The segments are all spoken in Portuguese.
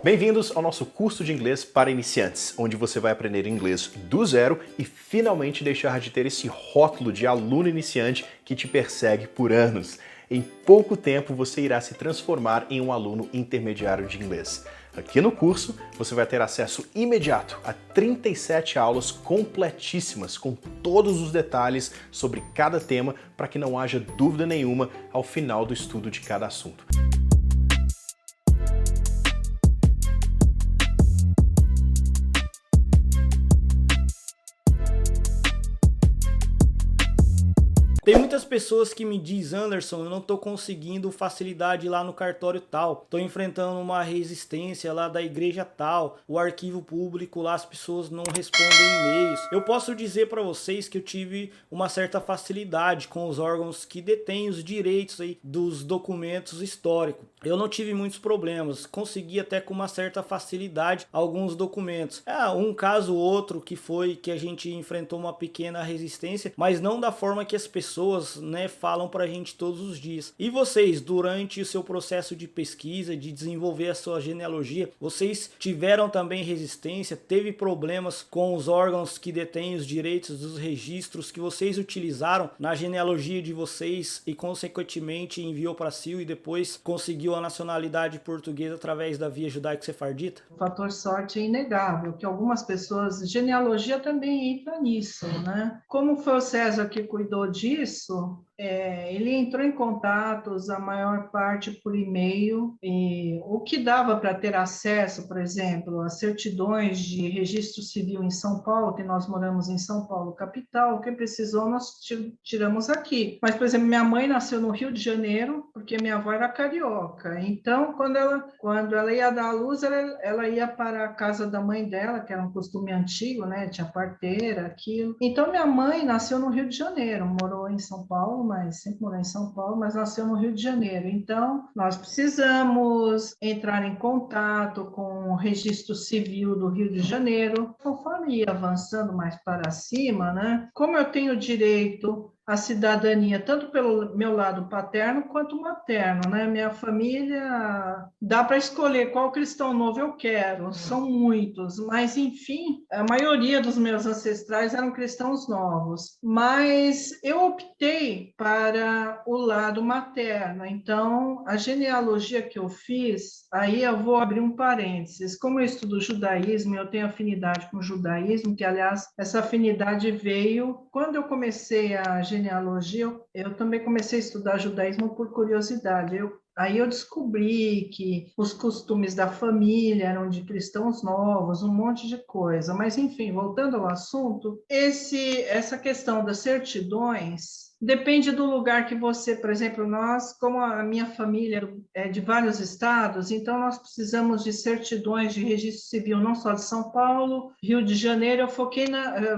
Bem-vindos ao nosso curso de inglês para iniciantes, onde você vai aprender inglês do zero e finalmente deixar de ter esse rótulo de aluno iniciante que te persegue por anos. Em pouco tempo você irá se transformar em um aluno intermediário de inglês. Aqui no curso você vai ter acesso imediato a 37 aulas completíssimas com todos os detalhes sobre cada tema para que não haja dúvida nenhuma ao final do estudo de cada assunto. Tem muitas pessoas que me dizem: Anderson, eu não tô conseguindo facilidade lá no cartório tal, tô enfrentando uma resistência lá da igreja tal, o arquivo público lá as pessoas não respondem e-mails. Eu posso dizer para vocês que eu tive uma certa facilidade com os órgãos que detêm os direitos aí dos documentos históricos. Eu não tive muitos problemas, consegui até com uma certa facilidade alguns documentos. Um caso ou outro que foi que a gente enfrentou uma pequena resistência, mas não da forma que as pessoas falam pra gente todos os dias. E vocês, durante o seu processo de pesquisa, de desenvolver a sua genealogia, vocês tiveram também resistência? Teve problemas com os órgãos que detêm os direitos dos registros que vocês utilizaram na genealogia de vocês e consequentemente enviou para CIL e depois conseguiu a nacionalidade portuguesa através da via judaico-sefardita? O fator sorte é inegável, que algumas pessoas, genealogia também entra nisso, né? Como foi o César que cuidou disso, ele entrou em contatos, a maior parte por e-mail, e o que dava para ter acesso, por exemplo, a certidões de registro civil em São Paulo, que nós moramos em São Paulo, capital, o que precisou nós tiramos aqui. Mas, por exemplo, minha mãe nasceu no Rio de Janeiro, porque minha avó era carioca, então quando ela ia dar à luz, ela ia para a casa da mãe dela, que era um costume antigo, né? Tinha parteira, aquilo. Então, minha mãe nasceu no Rio de Janeiro, morou em São Paulo, mas sempre morou em São Paulo, mas nasceu no Rio de Janeiro. Então, nós precisamos entrar em contato com o registro civil do Rio de Janeiro. Conforme ia avançando mais para cima, né? Como eu tenho direito a cidadania, tanto pelo meu lado paterno quanto materno, né? Minha família, dá para escolher qual cristão novo eu quero, são muitos, mas enfim, a maioria dos meus ancestrais eram cristãos novos, mas eu optei para o lado materno, então a genealogia que eu fiz, aí eu vou abrir um parênteses, como eu estudo judaísmo, eu tenho afinidade com o judaísmo, que aliás, essa afinidade veio quando eu comecei a genealogia, eu também comecei a estudar judaísmo por curiosidade. Aí eu descobri que os costumes da família eram de cristãos novos, um monte de coisa. Mas, enfim, voltando ao assunto, essa questão das certidões depende do lugar que você, por exemplo, nós, como a minha família é de vários estados, então nós precisamos de certidões de registro civil, não só de São Paulo, Rio de Janeiro. Eu foquei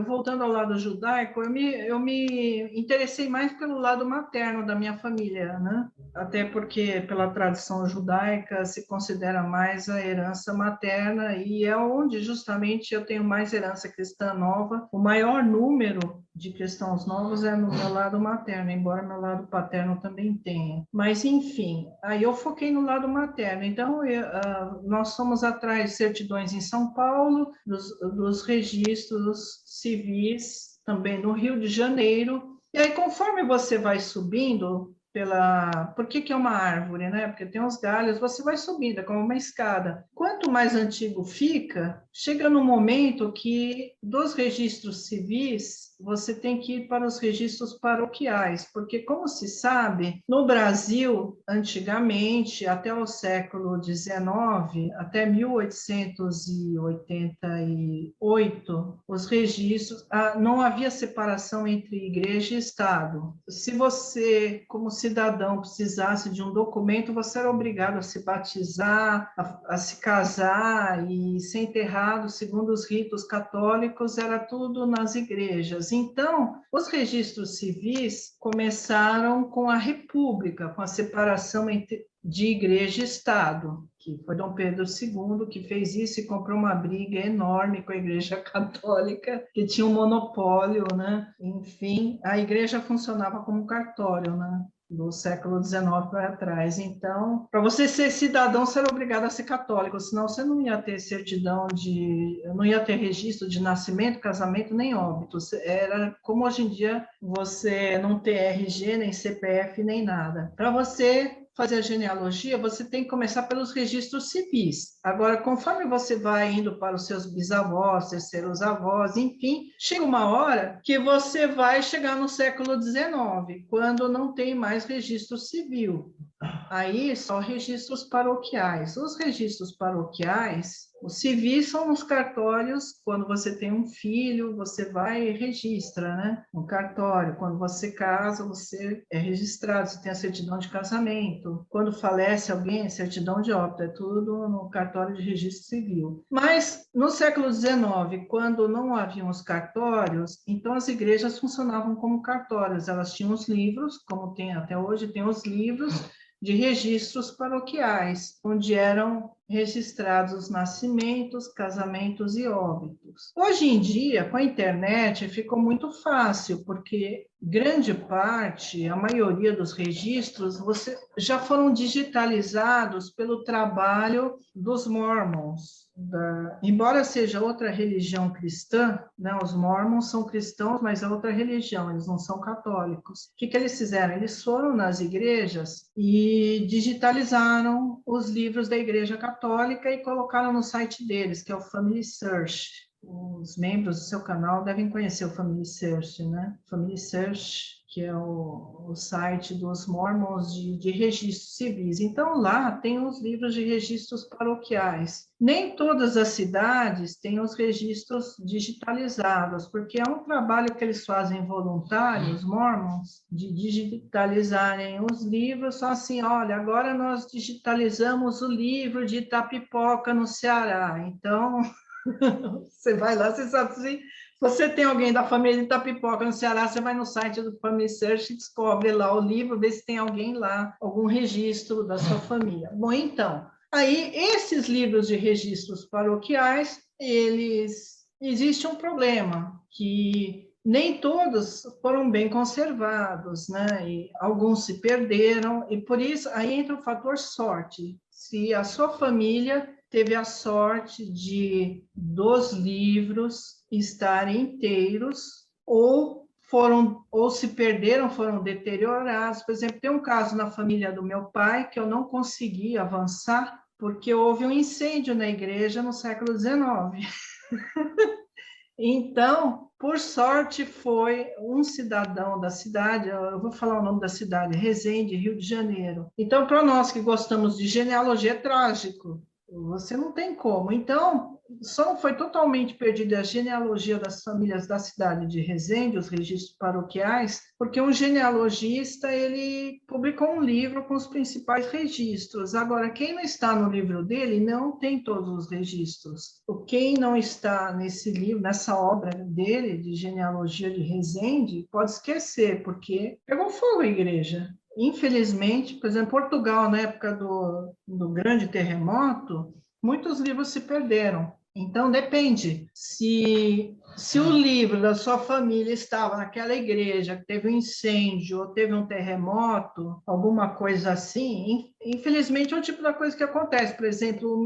voltando ao lado judaico, eu me interessei mais pelo lado materno da minha família, né? Até porque pela tradição judaica se considera mais a herança materna e é onde justamente eu tenho mais herança cristã nova. O maior número de cristãos novos é no meu lado materno, embora meu lado paterno também tenha. Mas, enfim, aí eu foquei no lado materno. Então, nós fomos atrás de certidões em São Paulo, dos registros civis, também no Rio de Janeiro. E aí, conforme você vai subindo, por que é uma árvore, né? Porque tem uns galhos, você vai subindo, é como uma escada. Quanto mais antigo fica, chega no momento que dos registros civis você tem que ir para os registros paroquiais, porque, como se sabe, no Brasil, antigamente, até o século XIX, até 1888, os registros, não havia separação entre igreja e Estado. Se você, como cidadão, precisasse de um documento, você era obrigado a se batizar, a se casar e ser enterrado segundo os ritos católicos, era tudo nas igrejas. Então, os registros civis começaram com a República, com a separação de igreja e Estado, que foi Dom Pedro II que fez isso e comprou uma briga enorme com a Igreja Católica, que tinha um monopólio, né? Enfim, a igreja funcionava como cartório, né? do século XIX para trás. Então, para você ser cidadão, você era obrigado a ser católico, senão você não ia ter certidão não ia ter registro de nascimento, casamento, nem óbito. Era como hoje em dia, você não ter RG, nem CPF, nem nada. Para você fazer a genealogia, você tem que começar pelos registros civis. Agora, conforme você vai indo para os seus bisavós, terceiros avós, enfim, chega uma hora que você vai chegar no século XIX, quando não tem mais registro civil. Aí, só registros paroquiais. Os registros paroquiais, os civis são nos cartórios, quando você tem um filho, você vai e registra, né? No cartório. Quando você casa, você é registrado, você tem a certidão de casamento. Quando falece alguém, certidão de óbito, é tudo no cartório de registro civil. Mas, no século XIX, quando não haviam os cartórios, então as igrejas funcionavam como cartórios. Elas tinham os livros, como tem até hoje, tem os livros de registros paroquiais, onde eram registrados os nascimentos, casamentos e óbitos. Hoje em dia, com a internet, ficou muito fácil, porque grande parte, a maioria dos registros, já foram digitalizados pelo trabalho dos Mormons. Embora seja outra religião cristã, né, os Mormons são cristãos, mas é outra religião, eles não são católicos. O que eles fizeram? Eles foram nas igrejas e digitalizaram os livros da Igreja Católica e colocaram no site deles, que é o Family Search. Os membros do seu canal devem conhecer o Family Search, né? Family Search, que é o site dos Mormons de registros civis. Então, lá tem os livros de registros paroquiais. Nem todas as cidades têm os registros digitalizados, porque é um trabalho que eles fazem voluntário, os Mormons, de digitalizarem os livros, só assim, olha, agora nós digitalizamos o livro de Itapipoca, no Ceará. Então, você vai lá, você sabe se você tem alguém da família de Itapipoca no Ceará, você vai no site do Family Search e descobre lá o livro, vê se tem alguém lá, algum registro da sua família. Bom, então, aí esses livros de registros paroquiais, existe um problema, que nem todos foram bem conservados, né? E alguns se perderam, e por isso aí entra o fator sorte. Se a sua família teve a sorte dos livros estarem inteiros ou se perderam, foram deteriorados. Por exemplo, tem um caso na família do meu pai que eu não consegui avançar porque houve um incêndio na igreja no século XIX. Então, por sorte, foi um cidadão da cidade, eu vou falar o nome da cidade, Resende, Rio de Janeiro. Então, para nós que gostamos de genealogia, é trágico. Você não tem como. Então, só não foi totalmente perdida a genealogia das famílias da cidade de Resende, os registros paroquiais, porque um genealogista, ele publicou um livro com os principais registros. Agora, quem não está no livro dele não tem todos os registros. Quem não está nesse livro, nessa obra dele, de genealogia de Resende, pode esquecer, porque pegou fogo a igreja. Infelizmente, por exemplo, Portugal, na época do grande terremoto, muitos livros se perderam. Então, depende. Se o livro da sua família estava naquela igreja que teve um incêndio ou teve um terremoto, alguma coisa assim, infelizmente é o tipo da coisa que acontece. Por exemplo,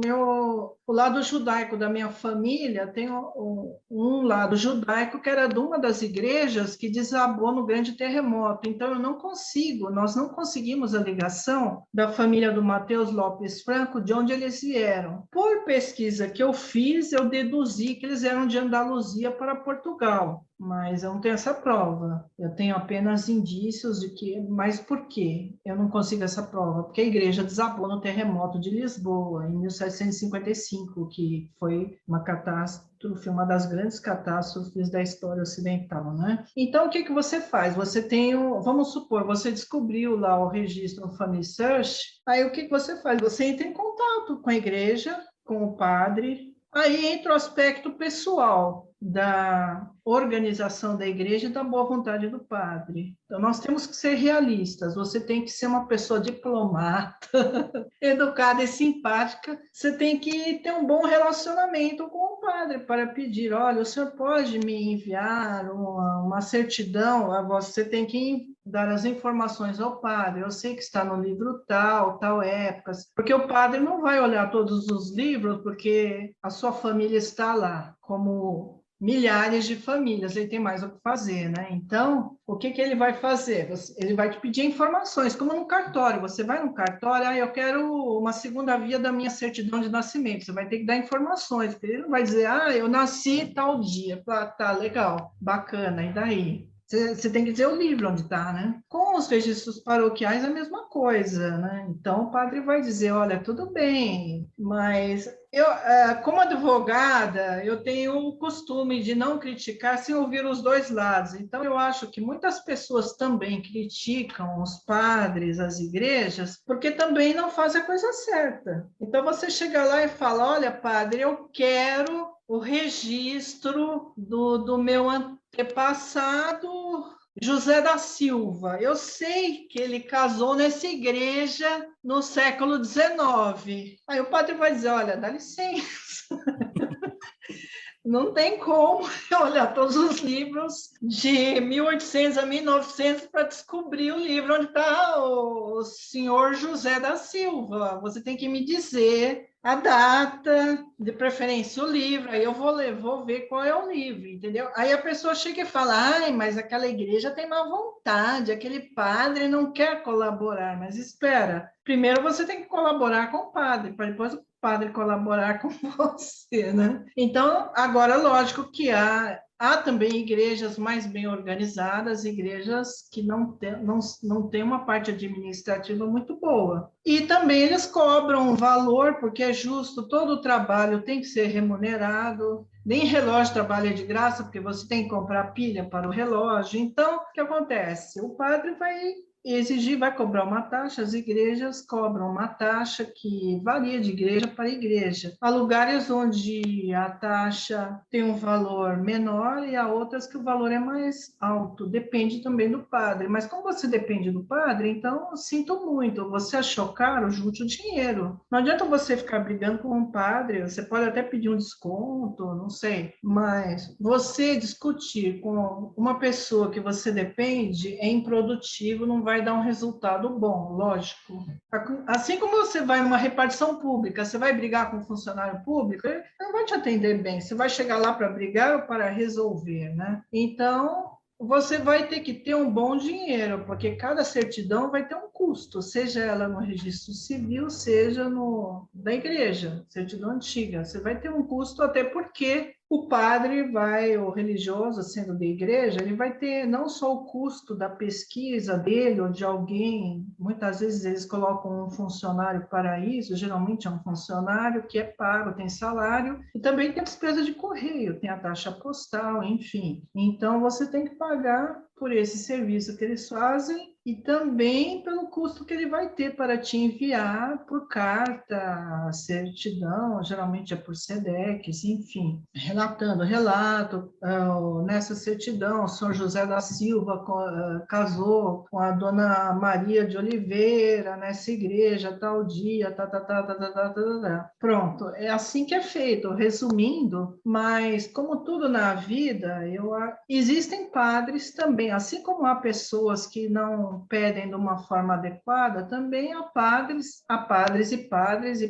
o lado judaico da minha família tem um lado judaico que era de uma das igrejas que desabou no grande terremoto. Então, nós não conseguimos a ligação da família do Mateus Lopes Franco, de onde eles vieram. Por pesquisa que eu fiz, eu deduzi que eles eram de Andaluzia para Portugal, mas eu não tenho essa prova. Eu tenho apenas indícios de que... Mas por quê? Eu não consigo essa prova, porque a igreja desabou no terremoto de Lisboa, em 1755, que foi uma catástrofe, uma das grandes catástrofes da história ocidental, né? Então, o que você faz? Você tem, vamos supor, você descobriu lá o registro no Family Search, aí o que você faz? Você entra em contato com a igreja, com o padre. Aí entra o aspecto pessoal da organização da igreja e da boa vontade do padre. Então, nós temos que ser realistas. Você tem que ser uma pessoa diplomata, educada e simpática. Você tem que ter um bom relacionamento com o padre para pedir, olha, o senhor pode me enviar uma certidão? Você tem que dar as informações ao padre. Eu sei que está no livro tal época, porque o padre não vai olhar todos os livros, porque a sua família está lá, como milhares de famílias, ele tem mais o que fazer, né? Então, o que ele vai fazer? Ele vai te pedir informações, como no cartório. Você vai no cartório, eu quero uma segunda via da minha certidão de nascimento. Você vai ter que dar informações, porque ele não vai dizer, eu nasci tal dia. Tá, legal, bacana, e daí? Você tem que dizer o livro onde está, né? Com os registros paroquiais é a mesma coisa, né? Então, o padre vai dizer, olha, tudo bem, mas eu, como advogada, eu tenho o costume de não criticar sem ouvir os dois lados. Então, eu acho que muitas pessoas também criticam os padres, as igrejas, porque também não fazem a coisa certa. Então, você chega lá e fala, olha, padre, eu quero o registro do meu antepassado José da Silva. Eu sei que ele casou nessa igreja no século XIX. Aí o padre vai dizer, olha, dá licença. Não tem como olhar todos os livros de 1800 a 1900 para descobrir o livro onde está o senhor José da Silva. Você tem que me dizer a data, de preferência o livro, aí eu vou ver qual é o livro, entendeu? Aí a pessoa chega e fala, mas aquela igreja tem má vontade, aquele padre não quer colaborar, mas espera, primeiro você tem que colaborar com o padre, para depois o padre colaborar com você, né? Então, agora, lógico que há também igrejas mais bem organizadas, igrejas que não têm uma parte administrativa muito boa. E também eles cobram um valor, porque é justo, todo o trabalho tem que ser remunerado, nem relógio trabalha de graça, porque você tem que comprar pilha para o relógio. Então, o que acontece? O padre vai cobrar uma taxa, as igrejas cobram uma taxa que varia de igreja para igreja. Há lugares onde a taxa tem um valor menor e há outras que o valor é mais alto, depende também do padre. Mas como você depende do padre, então sinto muito, você achou caro, junte o dinheiro. Não adianta você ficar brigando com um padre, você pode até pedir um desconto, não sei, mas você discutir com uma pessoa que você depende é improdutivo, não vai dar um resultado bom, lógico. Assim como você vai numa repartição pública, você vai brigar com um funcionário público, ele não vai te atender bem, você vai chegar lá para brigar ou para resolver, né? Então, você vai ter que ter um bom dinheiro, porque cada certidão vai ter um custo, seja ela no registro civil, seja da igreja, certidão antiga. Você vai ter um custo até porque o padre o religioso, sendo da igreja, ele vai ter não só o custo da pesquisa dele ou de alguém, muitas vezes eles colocam um funcionário para isso, geralmente é um funcionário que é pago, tem salário, e também tem a despesa de correio, tem a taxa postal, enfim. Então, você tem que pagar por esse serviço que eles fazem e também pelo custo que ele vai ter para te enviar por carta, certidão, geralmente é por SEDEX, enfim, relato, nessa certidão, São José da Silva casou com a dona Maria de Oliveira, nessa igreja, tal dia, Pronto, é assim que é feito, resumindo, mas como tudo na vida, existem padres também, assim como há pessoas que não pedem de uma forma adequada, também há padres e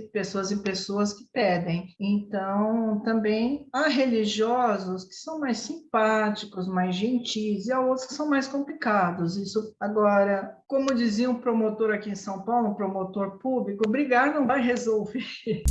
pessoas que pedem. Então, também há religiosos que são mais simpáticos, mais gentis, e há outros que são mais complicados. Isso, agora, como dizia um promotor aqui em São Paulo, um promotor público, brigar não vai resolver.